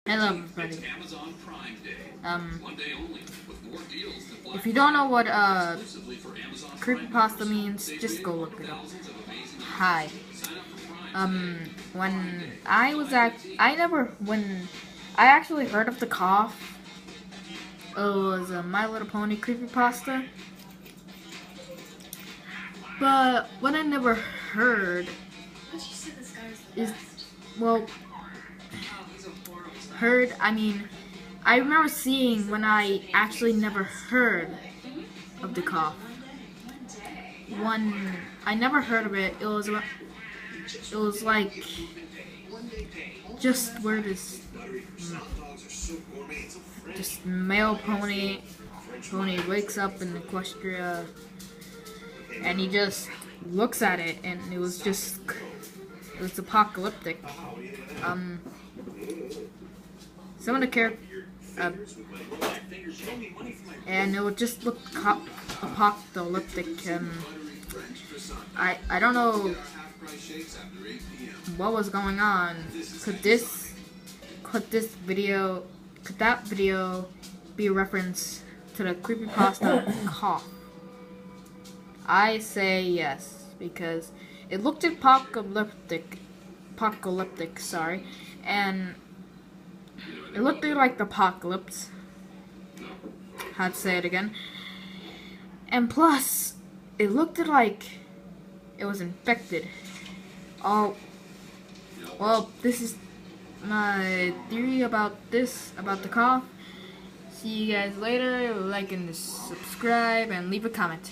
Hello everybody. If you don't know what creepypasta means, just go look it up. Hi. When I was when I actually heard of the cough, it was a My Little Pony creepypasta. But what I never heard is, well, I remember seeing when I actually never heard of the cough. I never heard of it. It was like just where this male pony wakes up in Equestria, and he just looks at it, and it was apocalyptic. Some of the characters, and it would just look apocalyptic. I don't know what was going on. Could that video be a reference to the creepypasta cough? I say yes, because it looked apocalyptic, and it looked like the apocalypse. Had to say it again. And plus, it looked like it was infected. Oh, well, this is my theory about the cough. See you guys later. Like and subscribe and leave a comment.